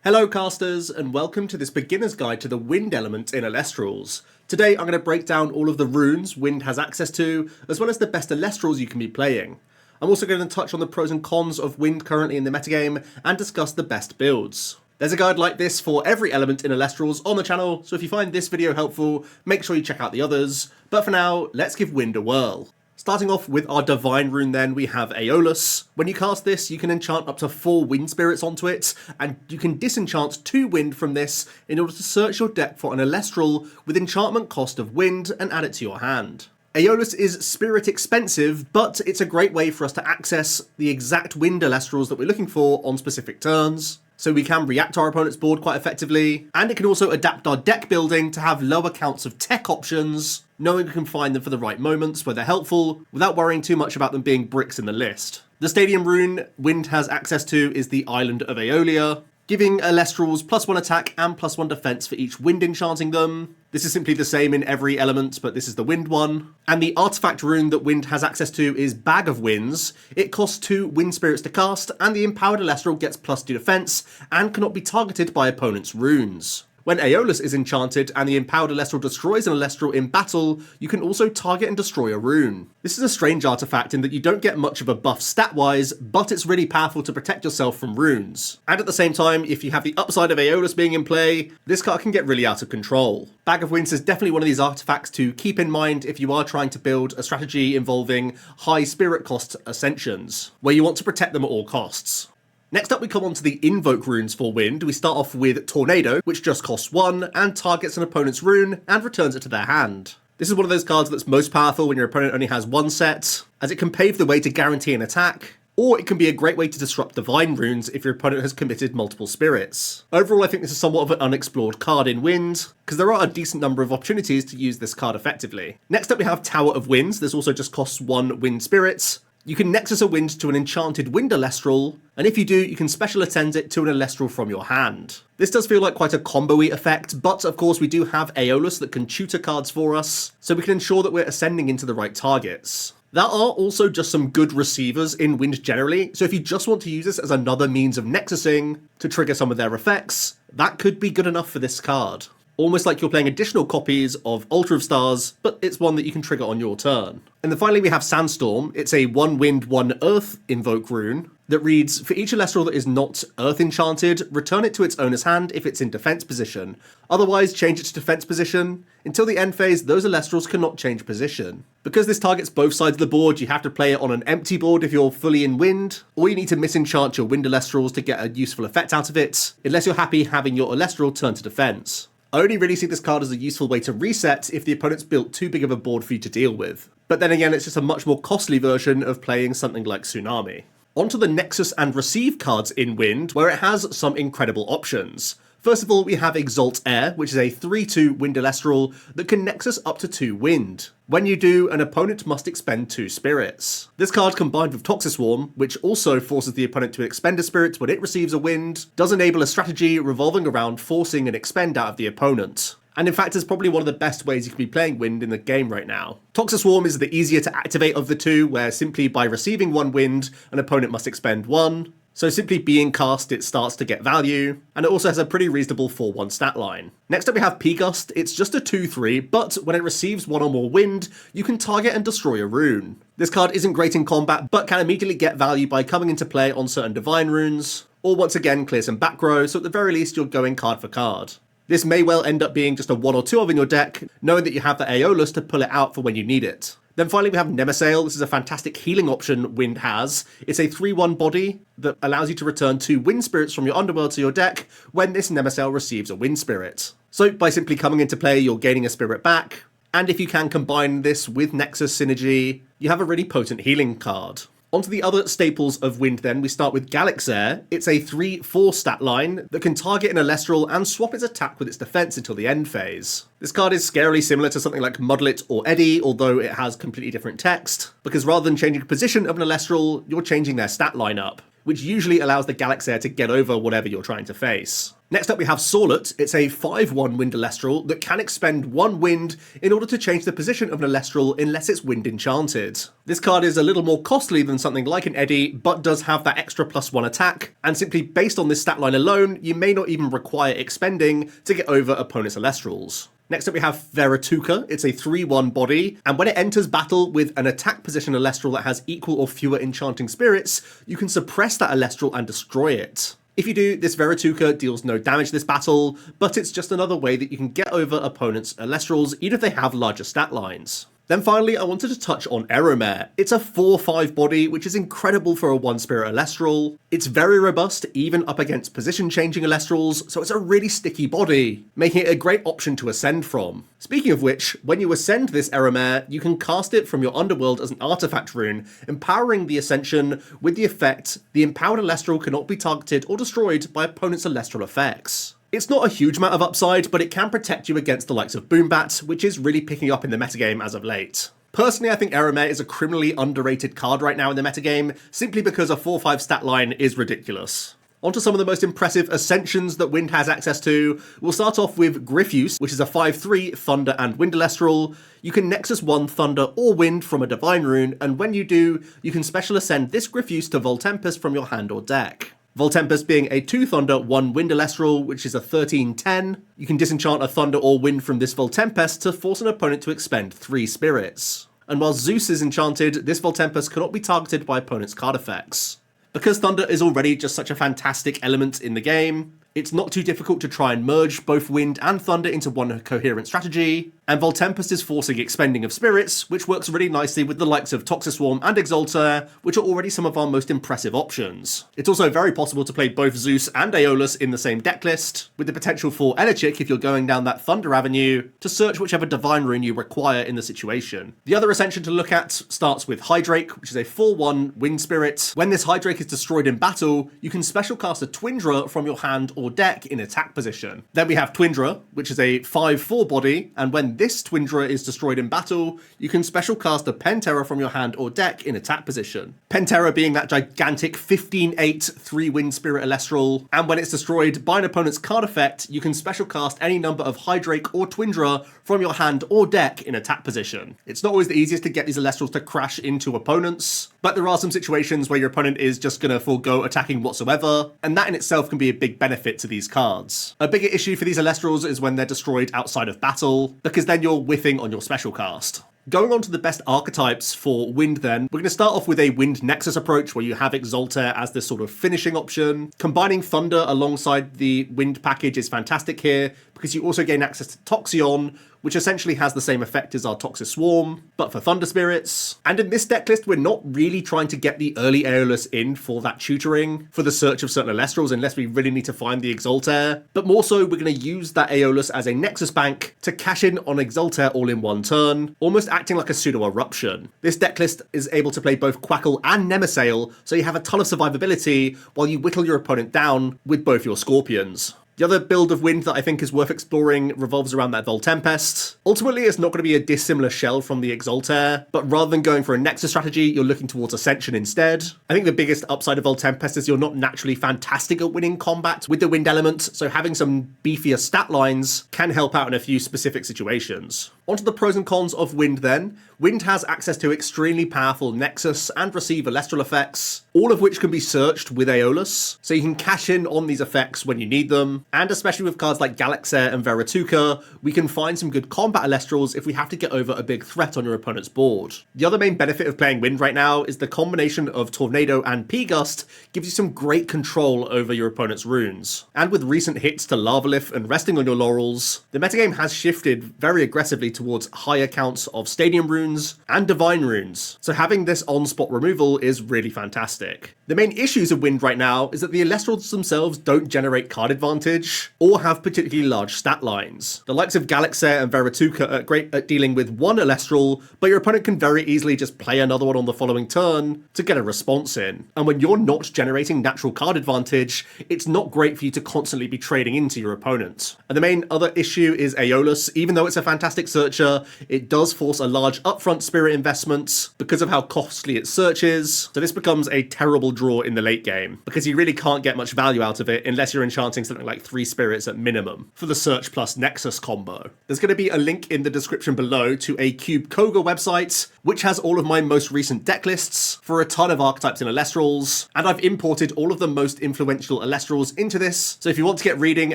Hello casters, and welcome to this beginner's guide to the wind element in Elestrals. Today I'm going to break down all of the runes wind has access to, as well as the best Elestrals you can be playing. I'm also going to touch on the pros and cons of wind currently in the metagame, and discuss the best builds. There's a guide like this for every element in Elestrals on the channel, so if you find this video helpful, make sure you check out the others. But for now, let's give wind a whirl. Starting off with our Divine Rune then, we have Aeolus. When you cast this, you can enchant up to 4 wind spirits onto it, and you can disenchant 2 wind from this in order to search your deck for an Elestral with enchantment cost of wind and add it to your hand. Aeolus is spirit expensive, but it's a great way for us to access the exact wind Elestrals that we're looking for on specific turns. So we can react our opponent's board quite effectively, and it can also adapt our deck building to have lower counts of tech options, knowing we can find them for the right moments where they're helpful, without worrying too much about them being bricks in the list. The Stadium Rune Wind has access to is the Island of Aeolia, giving Elestrals +1 attack and +1 defense for each wind enchanting them. This is simply the same in every element, but this is the wind one. And the artifact rune that wind has access to is Bag of Winds. It costs 2 wind spirits to cast, and the empowered Elestral gets +2 defense, and cannot be targeted by opponent's runes. When Aeolus is enchanted and the empowered Elestral destroys an Elestral in battle, you can also target and destroy a rune. This is a strange artifact in that you don't get much of a buff stat-wise, but it's really powerful to protect yourself from runes. And at the same time, if you have the upside of Aeolus being in play, this card can get really out of control. Bag of Winds is definitely one of these artifacts to keep in mind if you are trying to build a strategy involving high spirit cost ascensions, where you want to protect them at all costs. Next up we come on to the Invoke runes for wind. We start off with Tornado, which just costs 1 and targets an opponent's rune and returns it to their hand. This is one of those cards that's most powerful when your opponent only has 1 set, as it can pave the way to guarantee an attack, or it can be a great way to disrupt Divine Runes if your opponent has committed multiple spirits. Overall, I think this is somewhat of an unexplored card in Wind, because there are a decent number of opportunities to use this card effectively. Next up we have Tower of Winds. This also just costs 1 wind spirit. You can Nexus a wind to an enchanted wind Elestral, and if you do, you can special attend it to an Elestral from your hand. This does feel like quite a combo-y effect, but of course we do have Aeolus that can tutor cards for us, so we can ensure that we're ascending into the right targets. There are also just some good receivers in Wind generally, so if you just want to use this as another means of Nexusing to trigger some of their effects, that could be good enough for this card. Almost like you're playing additional copies of Altar of Stars, but it's one that you can trigger on your turn. And then finally we have Sandstorm. It's a 1 wind, 1 earth invoke rune that reads, for each Elestral that is not earth enchanted, return it to its owner's hand if it's in defense position. Otherwise, change it to defense position. Until the end phase, those Elestrals cannot change position. Because this targets both sides of the board, you have to play it on an empty board if you're fully in wind, or you need to misenchant your wind Elestrals to get a useful effect out of it, unless you're happy having your Elestral turn to defense. I only really see this card as a useful way to reset if the opponent's built too big of a board for you to deal with. But then again, it's just a much more costly version of playing something like Tsunami. Onto the Nexus and Receive cards in Wind, where it has some incredible options. First of all, we have Exalt Air, which is a 3/2 wind Elestral that can Nexus up to 2 wind. When you do, an opponent must expend 2 spirits. This card combined with Toxiswarm, which also forces the opponent to expend a spirit when it receives a wind, does enable a strategy revolving around forcing an expend out of the opponent. And in fact, it's probably one of the best ways you can be playing Wind in the game right now. Toxiswarm is the easier to activate of the two, where simply by receiving 1 wind, an opponent must expend 1. So simply being cast, it starts to get value, and it also has a pretty reasonable 4/1 stat line. Next up we have P-Gust. It's just a 2/3, but when it receives 1 or more wind, you can target and destroy a rune. This card isn't great in combat, but can immediately get value by coming into play on certain Divine Runes, or once again clear some back row, so at the very least you're going card for card. This may well end up being just a 1 or 2 of in your deck, knowing that you have the Aeolus to pull it out for when you need it. Then finally we have Nemesail. This is a fantastic healing option Wind has. It's a 3/1 body that allows you to return 2 wind spirits from your underworld to your deck when this Nemesail receives a wind spirit. So by simply coming into play, you're gaining a spirit back, and if you can combine this with Nexus synergy, you have a really potent healing card. Onto the other staples of Wind then, we start with Galaxair. It's a 3/4 stat line that can target an Elestral and swap its attack with its defense until the end phase. This card is scarily similar to something like Muddlet or Eddy, although it has completely different text, because rather than changing position of an Elestral, you're changing their stat line up, which usually allows the Galaxair to get over whatever you're trying to face. Next up we have Sorlet. It's a 5/1 Wind Elestral that can expend 1 wind in order to change the position of an Elestral unless it's wind enchanted. This card is a little more costly than something like an Eddy, but does have that extra +1 attack, and simply based on this stat line alone, you may not even require expending to get over opponent's Elestrals. Next up we have Veretuka. It's a 3/1 body, and when it enters battle with an attack position Elestral that has equal or fewer enchanting spirits, you can suppress that Elestral and destroy it. If you do, this Veretuka deals no damage this battle, but it's just another way that you can get over opponents' Elestrals, even if they have larger stat lines. Then finally, I wanted to touch on Aeromare. It's a 4/5 body, which is incredible for a 1-spirit Elestral. It's very robust, even up against position-changing Elestrals, so it's a really sticky body, making it a great option to ascend from. Speaking of which, when you ascend this Aeromare, you can cast it from your underworld as an artifact rune, empowering the ascension with the effect the empowered Elestral cannot be targeted or destroyed by opponent's Elestral effects. It's not a huge amount of upside, but it can protect you against the likes of Boombat, which is really picking up in the metagame as of late. Personally, I think Aeromare is a criminally underrated card right now in the metagame, simply because a 4/5 stat line is ridiculous. Onto some of the most impressive ascensions that Wind has access to. We'll start off with Grypheus, which is a 5/3 Thunder and Wind Elestral. You can Nexus 1 Thunder or Wind from a Divine Rune, and when you do, you can special ascend this Grypheus to Voltempest from your hand or deck. Voltempest being a 2 Thunder, 1 Wind Elestral, which is a 13/10. You can disenchant a Thunder or Wind from this Voltempest to force an opponent to expend 3 spirits. And while Zeus is enchanted, this Voltempest cannot be targeted by opponent's card effects. Because Thunder is already just such a fantastic element in the game, it's not too difficult to try and merge both Wind and Thunder into one coherent strategy, and Voltempest is forcing expending of spirits, which works really nicely with the likes of Toxiswarm and Exalter, which are already some of our most impressive options. It's also very possible to play both Zeus and Aeolus in the same deck list, with the potential for Elechic if you're going down that Thunder avenue, to search whichever Divine Rune you require in the situation. The other ascension to look at starts with Hydrake, which is a 4/1 Wind Spirit. When this Hydrake is destroyed in battle, you can special cast a Twindra from your hand or deck in attack position. Then we have Twindra, which is a 5/4 body, and when this Twindra is destroyed in battle, you can special cast a Penterra from your hand or deck in attack position. Penterra being that gigantic 15/8 3-Wind Spirit Elestral, and when it's destroyed by an opponent's card effect, you can special cast any number of Hydrake or Twindra from your hand or deck in attack position. It's not always the easiest to get these Elestrals to crash into opponents, but there are some situations where your opponent is just going to forego attacking whatsoever, and that in itself can be a big benefit to these cards. A bigger issue for these Elestrals is when they're destroyed outside of battle, because then you're whiffing on your special cast. Going on to the best archetypes for Wind then, we're going to start off with a Wind Nexus approach where you have Exalter as this sort of finishing option. Combining Thunder alongside the Wind package is fantastic here, because you also gain access to Toxion, which essentially has the same effect as our Toxiswarm, but for Thunder Spirits. And in this deck list, we're not really trying to get the early Aeolus in for that tutoring, for the search of certain Elestrals, unless we really need to find the Exalter. But more so, we're going to use that Aeolus as a Nexus bank to cash in on Exalter all in one turn, almost acting like a pseudo-eruption. This deck list is able to play both Quackle and Nemasail, so you have a ton of survivability while you whittle your opponent down with both your Scorpions. The other build of Wind that I think is worth exploring revolves around that Voltempest. Ultimately, it's not going to be a dissimilar shell from the Exalter, but rather than going for a Nexus strategy, you're looking towards Ascension instead. I think the biggest upside of Voltempest is you're not naturally fantastic at winning combat with the Wind element, so having some beefier stat lines can help out in a few specific situations. Onto the pros and cons of Wind then. Wind has access to extremely powerful Nexus and Receive Elestral effects, all of which can be searched with Aeolus, so you can cash in on these effects when you need them, and especially with cards like Galaxair and Veretuka, we can find some good combat Elestrals if we have to get over a big threat on your opponent's board. The other main benefit of playing Wind right now is the combination of Tornado and P-Gust gives you some great control over your opponent's runes. And with recent hits to Lavalith and resting on your laurels, the metagame has shifted very aggressively towards higher counts of Stadium runes and Divine runes, so having this on-spot removal is really fantastic. The main issues of Wind right now is that the Elestrals themselves don't generate card advantage, or have particularly large stat lines. The likes of Galaxair and Veretuka are great at dealing with one Elestral, but your opponent can very easily just play another one on the following turn to get a response in. And when you're not generating natural card advantage, it's not great for you to constantly be trading into your opponent. And the main other issue is Aeolus. Even though it's a fantastic search searcher, it does force a large upfront spirit investment because of how costly its search is. So this becomes a terrible draw in the late game because you really can't get much value out of it unless you're enchanting something like 3 spirits at minimum for the search plus Nexus combo. There's going to be a link in the description below to a Cube Koga website, which has all of my most recent deck lists for a ton of archetypes in Elestrals, and I've imported all of the most influential Elestrals into this. So if you want to get reading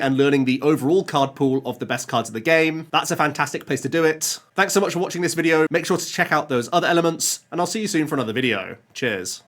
and learning the overall card pool of the best cards of the game, that's a fantastic place to do it. Thanks so much for watching this video. Make sure to check out those other elements, and I'll see you soon for another video. Cheers.